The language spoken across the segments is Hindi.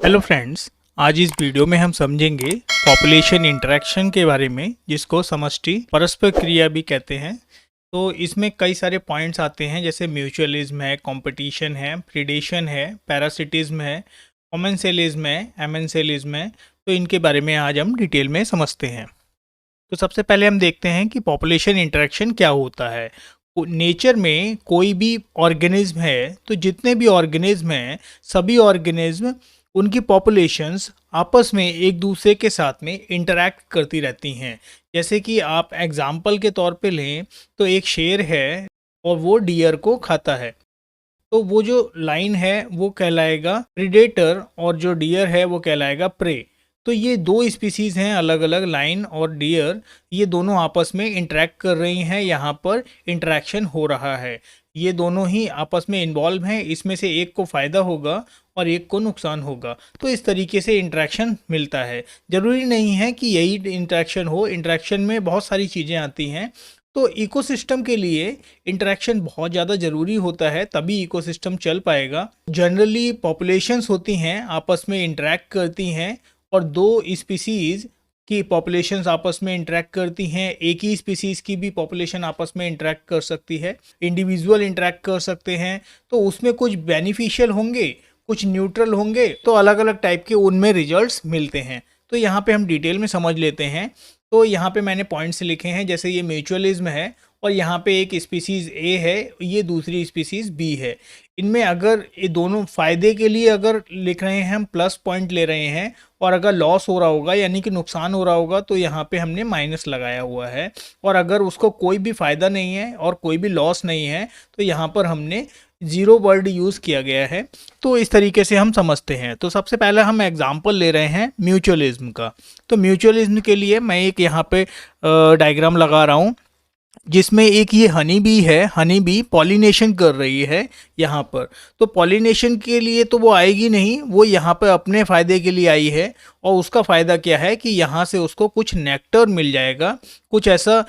हेलो फ्रेंड्स, आज इस वीडियो में हम समझेंगे पॉपुलेशन इंटरेक्शन के बारे में, जिसको समष्टि परस्पर क्रिया भी कहते हैं। तो इसमें कई सारे पॉइंट्स आते हैं, जैसे म्यूचुअलिज्म है, कंपटीशन है, प्रीडेशन है, पैरासिटिज्म है, कॉमेंसेलिज्म है, एमेंसेलिज्म है। तो इनके बारे में आज हम डिटेल में समझते हैं। तो सबसे पहले हम देखते हैं कि पॉपुलेशन इंटरेक्शन क्या होता है। नेचर में कोई भी ऑर्गेनिज्म है, तो जितने भी ऑर्गेनिज्म हैं, सभी ऑर्गेनिज्म उनकी पॉपुलेशंस आपस में एक दूसरे के साथ में इंटरैक्ट करती रहती हैं। जैसे कि आप एग्जाम्पल के तौर पे लें तो एक शेर है और वो डियर को खाता है, तो वो जो लाइन है वो कहलाएगा प्रीडेटर और जो डियर है वो कहलाएगा प्रे। तो ये दो स्पीसीज हैं अलग अलग, लाइन और डियर, ये दोनों आपस में इंटरेक्ट कर रही हैं। यहाँ पर इंटरेक्शन हो रहा है, ये दोनों ही आपस में इन्वॉल्व हैं। इसमें से एक को फ़ायदा होगा और एक को नुकसान होगा। तो इस तरीके से इंटरेक्शन मिलता है। ज़रूरी नहीं है कि यही इंटरेक्शन हो, इंटरेक्शन में बहुत सारी चीज़ें आती हैं। तो इकोसिस्टम के लिए इंटरेक्शन बहुत ज़्यादा ज़रूरी होता है, तभी इकोसिस्टम चल पाएगा। जनरली पॉपुलेशंस होती हैं आपस में इंटरेक्ट करती हैं, और दो स्पीसीज़ की पॉपुलेशंस आपस में इंटरेक्ट करती हैं। एक ही स्पीसीज़ की भी पॉपुलेशन आपस में इंटरेक्ट कर सकती है, इंडिविजुअल इंटरेक्ट कर सकते हैं। तो उसमें कुछ बेनिफिशियल होंगे, कुछ न्यूट्रल होंगे, तो अलग अलग टाइप के उनमें रिजल्ट्स मिलते हैं। तो यहाँ पे हम डिटेल में समझ लेते हैं। तो यहाँ पे मैंने पॉइंट्स लिखे हैं, जैसे ये म्यूचुअलिज्म है और यहाँ पे एक स्पीसीज़ ए है, ये दूसरी स्पीसीज़ बी है। इनमें अगर ये दोनों फ़ायदे के लिए अगर लिख रहे हैं, हम प्लस पॉइंट ले रहे हैं, और अगर लॉस हो रहा होगा यानी कि नुकसान हो रहा होगा तो यहाँ पे हमने माइनस लगाया हुआ है। और अगर उसको कोई भी फ़ायदा नहीं है और कोई भी लॉस नहीं है तो यहाँ पर हमने ज़ीरो वर्ड यूज़ किया गया है। तो इस तरीके से हम समझते हैं। तो सबसे पहले हम एग्जाम्पल ले रहे हैं म्यूचुअलिज्म का। तो म्यूचुअलिज्म के लिए मैं एक यहाँ पे डायग्राम लगा रहा हूँ, जिसमें एक ये हनी बी है, हनी बी पॉलिनेशन कर रही है यहाँ पर। तो पॉलिनेशन के लिए तो वो आएगी नहीं, वो यहाँ पर अपने फ़ायदे के लिए आई है। और उसका फ़ायदा क्या है कि यहाँ से उसको कुछ नेक्टर मिल जाएगा, कुछ ऐसा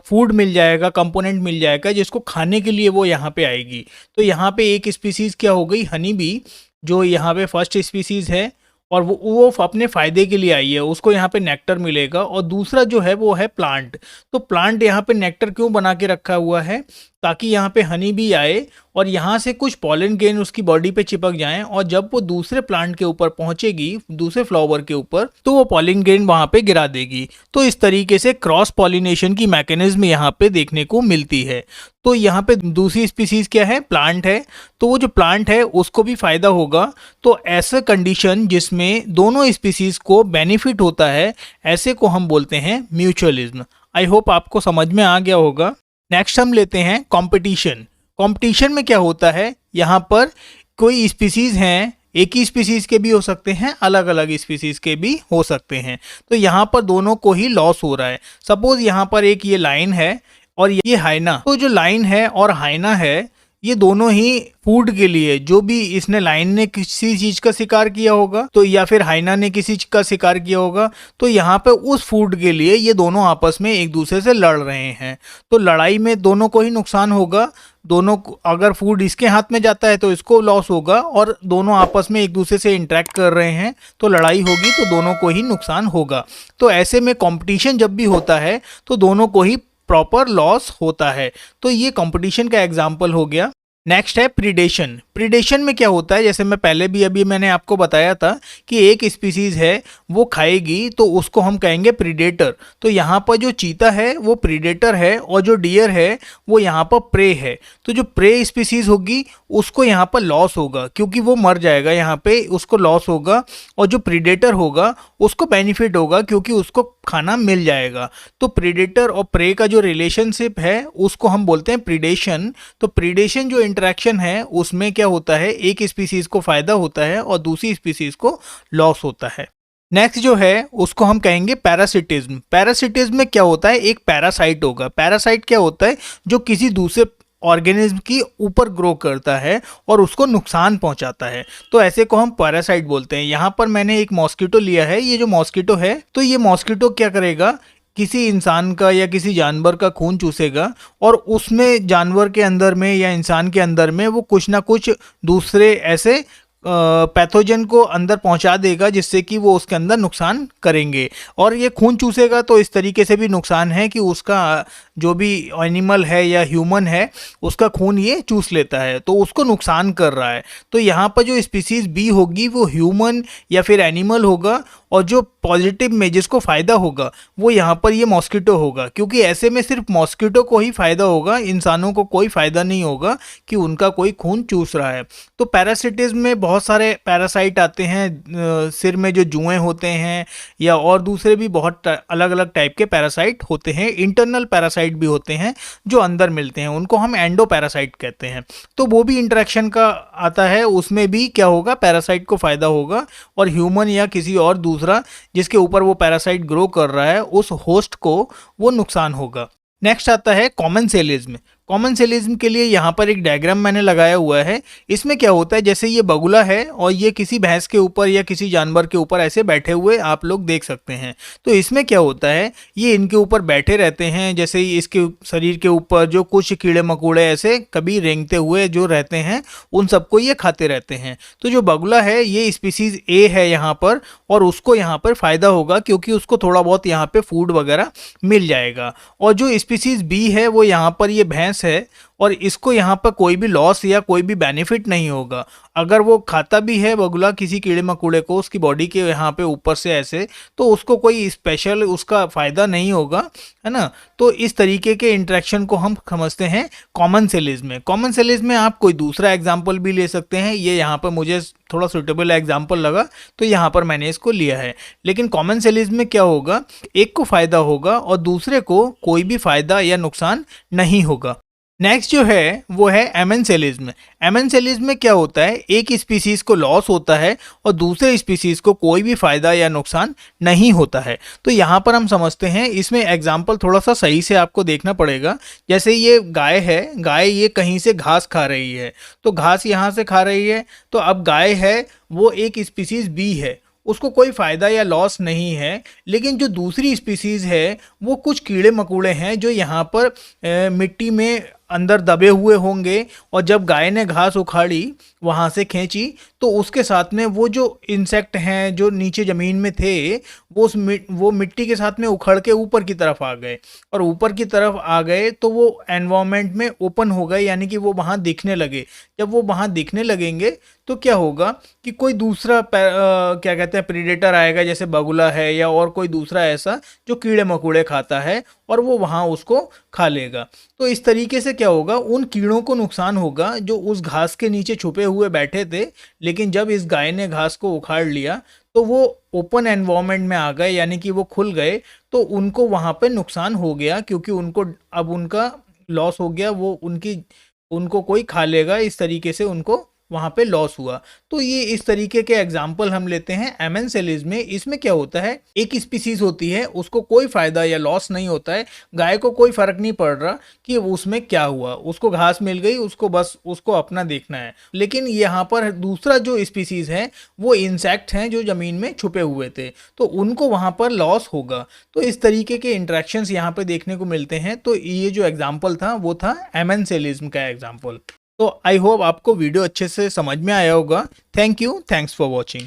फूड मिल जाएगा, कंपोनेंट मिल जाएगा जिसको खाने के लिए वो यहाँ पे आएगी। तो यहाँ पे एक स्पीसीज़ क्या हो गई, हनी बी, जो यहाँ पे फर्स्ट स्पीसीज़ है, और वो अपने फ़ायदे के लिए आई है, उसको यहाँ पे नेक्टर मिलेगा। और दूसरा जो है वो है प्लांट। तो प्लांट यहाँ पे नेक्टर क्यों बना के रखा हुआ है, ताकि यहाँ पे हनी भी आए और यहाँ से कुछ पॉलन ग्रेन उसकी बॉडी पे चिपक जाएं, और जब वो दूसरे प्लांट के ऊपर पहुँचेगी, दूसरे फ्लावर के ऊपर, तो वो पॉलन ग्रेन वहाँ पे गिरा देगी। तो इस तरीके से क्रॉस पॉलिनेशन की मैकेनिज्म यहाँ पे देखने को मिलती है। तो यहाँ पे दूसरी स्पीसीज क्या है, प्लांट है। तो वो जो प्लांट है उसको भी फायदा होगा। तो ऐसा कंडीशन जिसमें दोनों स्पीसीज को बेनिफिट होता है, ऐसे को हम बोलते हैं म्यूचुअलिज्म। आई होप आपको समझ में आ गया होगा। नेक्स्ट हम लेते हैं कंपटीशन। कंपटीशन में क्या होता है, यहाँ पर कोई स्पीसीज हैं, एक ही स्पीसीज के भी हो सकते हैं, अलग अलग स्पीसीज के भी हो सकते हैं। तो यहाँ पर दोनों को ही लॉस हो रहा है। सपोज यहाँ पर एक ये लाइन है और ये हाइना। तो जो लाइन है और हाइना है, ये दोनों ही फूड के लिए, जो भी इसने, लाइन ने किसी चीज का शिकार किया होगा तो, या फिर हाइना ने किसी चीज का शिकार किया होगा, तो यहाँ पे उस फूड के लिए ये दोनों आपस में एक दूसरे से लड़ रहे हैं। तो लड़ाई में दोनों को ही नुकसान होगा। दोनों को, अगर फूड इसके हाथ में जाता है तो इसको लॉस होगा, और दोनों आपस में एक दूसरे से इंटरेक्ट कर रहे हैं तो लड़ाई होगी, तो दोनों को ही नुकसान होगा। तो ऐसे में कंपटीशन जब भी होता है तो दोनों को ही प्रॉपर लॉस होता है। तो ये कंपटीशन का एग्जाम्पल हो गया। नेक्स्ट है प्रीडेशन। प्रीडेशन में क्या होता है, जैसे मैं पहले भी अभी मैंने आपको बताया था कि एक स्पीसीज है वो खाएगी तो उसको हम कहेंगे प्रीडेटर। तो यहाँ पर जो चीता है वो प्रीडेटर है, और जो डियर है वो यहाँ पर प्रे है। तो जो प्रे स्पीसीज होगी उसको यहाँ पर लॉस होगा, क्योंकि वो मर जाएगा, यहाँ पे उसको लॉस होगा। और जो प्रीडेटर होगा उसको बेनिफिट होगा, क्योंकि उसको खाना मिल जाएगा। तो प्रीडेटर और प्रे का जो रिलेशनशिप है उसको हम बोलते हैं प्रीडेशन। तो प्रीडेशन जो इंटरेक्शन है उसमें क्या होता है, एक स्पीसीज को फायदा होता है और दूसरी स्पीसीज को लॉस होता है। नेक्स्ट जो है उसको हम कहेंगे पैरासिटिज्म। पैरासिटिज्म में क्या होता है, एक पैरासाइट होगा। पैरासाइट क्या होता है, जो किसी दूसरे ऑर्गेनिज्म की ऊपर ग्रो करता है और उसको नुकसान पहुंचाता है। तो ऐसे को हम पैरासाइट बोलते हैं। यहाँ पर मैंने एक मॉस्किटो लिया है। ये जो मॉस्किटो है, तो ये मॉस्किटो क्या करेगा, किसी इंसान का या किसी जानवर का खून चूसेगा और उसमें जानवर के अंदर में या इंसान के अंदर में वो कुछ ना कुछ दूसरे ऐसे पैथोजन को अंदर पहुंचा देगा, जिससे कि वो उसके अंदर नुकसान करेंगे। और ये खून चूसेगा तो इस तरीके से भी नुकसान है कि उसका जो भी एनिमल है या ह्यूमन है उसका खून ये चूस लेता है, तो उसको नुकसान कर रहा है। तो यहाँ पर जो स्पीसीज बी होगी वो ह्यूमन या फिर एनिमल होगा, और जो पॉजिटिव में जिसको फ़ायदा होगा वो यहाँ पर ये मॉस्किटो होगा, क्योंकि ऐसे में सिर्फ मॉस्किटो को ही फ़ायदा होगा, इंसानों को कोई फ़ायदा नहीं होगा कि उनका कोई खून चूस रहा है। तो पैरासिटिज्म में बहुत सारे पैरासाइट आते हैं, सिर में जो जुएं होते हैं या और दूसरे भी बहुत अलग अलग टाइप के पैरासाइट होते हैं। इंटरनल पैरासाइट भी होते हैं जो अंदर मिलते हैं, उनको हम एंडो पैरासाइट कहते हैं। तो वो भी इंटरेक्शन का आता है, उसमें भी क्या होगा, पैरासाइट को फ़ायदा होगा और ह्यूमन या किसी और दूसरा जिसके ऊपर वो पैरासाइट ग्रो कर रहा है उस होस्ट को वो नुकसान होगा। नेक्स्ट आता है कॉमन सेलिज्म। कॉमन सेलिज्म के लिए यहाँ पर एक डायग्राम मैंने लगाया हुआ है। इसमें क्या होता है, जैसे ये बगुला है और ये किसी भैंस के ऊपर या किसी जानवर के ऊपर ऐसे बैठे हुए आप लोग देख सकते हैं। तो इसमें क्या होता है, ये इनके ऊपर बैठे रहते हैं, जैसे ही इसके शरीर के ऊपर जो कुछ कीड़े मकोड़े ऐसे कभी रेंगते हुए जो रहते हैं उन सबको ये खाते रहते हैं। तो जो बगुला है ये स्पीसीज ए है यहाँ पर, और उसको यहाँ पर फ़ायदा होगा क्योंकि उसको थोड़ा बहुत यहाँ पे फूड वगैरह मिल जाएगा। और जो स्पीसीज बी है वो यहाँ पर ये भैंस है, और इसको यहाँ पर कोई भी लॉस या कोई भी बेनिफिट नहीं होगा। अगर वो खाता भी है बगुला किसी कीड़े मकोड़े को उसकी बॉडी के यहाँ पे ऊपर से ऐसे, तो उसको कोई स्पेशल उसका फ़ायदा नहीं होगा, है ना। तो इस तरीके के इंटरेक्शन को हम समझते हैं कॉमन सेलिज्म में। कॉमन सेलिज्म में आप कोई दूसरा एग्जाम्पल भी ले सकते हैं, ये यहाँ पर मुझे थोड़ा सुटेबल एग्जाम्पल लगा तो यहाँ पर मैंने इसको लिया है। लेकिन कॉमन सेलिज्म में क्या होगा, एक को फ़ायदा होगा और दूसरे को कोई भी फ़ायदा या नुकसान नहीं होगा। नेक्स्ट जो है वो है एमेंसेलिज्म। एमेंसेलिज्म में क्या होता है, एक स्पीसीज को लॉस होता है और दूसरे स्पीसीज को कोई भी फायदा या नुकसान नहीं होता है। तो यहाँ पर हम समझते हैं, इसमें एग्जाम्पल थोड़ा सा सही से आपको देखना पड़ेगा। जैसे ये गाय है, गाय ये कहीं से घास खा रही है, तो घास यहाँ से खा रही है, तो अब गाय है वो एक स्पीसीज बी है, उसको कोई फ़ायदा या लॉस नहीं है। लेकिन जो दूसरी स्पीसीज़ है वो कुछ कीड़े मकोड़े हैं जो यहाँ पर मिट्टी में अंदर दबे हुए होंगे, और जब गाय ने घास उखाड़ी वहाँ से खींची तो उसके साथ में वो जो इंसेक्ट हैं जो नीचे ज़मीन में थे वो मिट्टी के साथ में उखड़ के ऊपर की तरफ आ गए, और ऊपर की तरफ आ गए तो वो एनवायरनमेंट में ओपन हो गए, यानी कि वो वहाँ दिखने लगे। जब वो वहाँ दिखने लगेंगे तो क्या होगा कि कोई दूसरा क्या कहते हैं प्रीडेटर आएगा, जैसे बगुला है या और कोई दूसरा ऐसा जो कीड़े मकोड़े खाता है, और वो वहाँ उसको खा लेगा। तो इस तरीके से क्या होगा, उन कीड़ों को नुकसान होगा जो उस घास के नीचे छुपे हुए बैठे थे, लेकिन जब इस गाय ने घास को उखाड़ लिया तो वो ओपन एनवायरनमेंट में आ गए, यानी कि वो खुल गए, तो उनको वहाँ पे नुकसान हो गया, क्योंकि उनको अब उनका लॉस हो गया, वो उनको कोई खा लेगा, इस तरीके से उनको वहाँ पे लॉस हुआ। तो ये इस तरीके के एग्जाम्पल हम लेते हैं एमेंसेलिज्म में। इसमें क्या होता है, एक स्पीसीज होती है उसको कोई फायदा या लॉस नहीं होता है, गाय को कोई फर्क नहीं पड़ रहा कि उसमें क्या हुआ, उसको घास मिल गई, उसको बस उसको अपना देखना है। लेकिन यहाँ पर दूसरा जो स्पीसीज है वो इंसेक्ट हैं जो जमीन में छुपे हुए थे, तो उनको वहाँ पर लॉस होगा। तो इस तरीके के इंट्रैक्शंस यहाँ पे देखने को मिलते हैं। तो ये जो एग्जाम्पल था वो था एमेंसेलिज्म का एग्जाम्पल। तो आई होप आपको वीडियो अच्छे से समझ में आया होगा। Thank you, thanks for watching.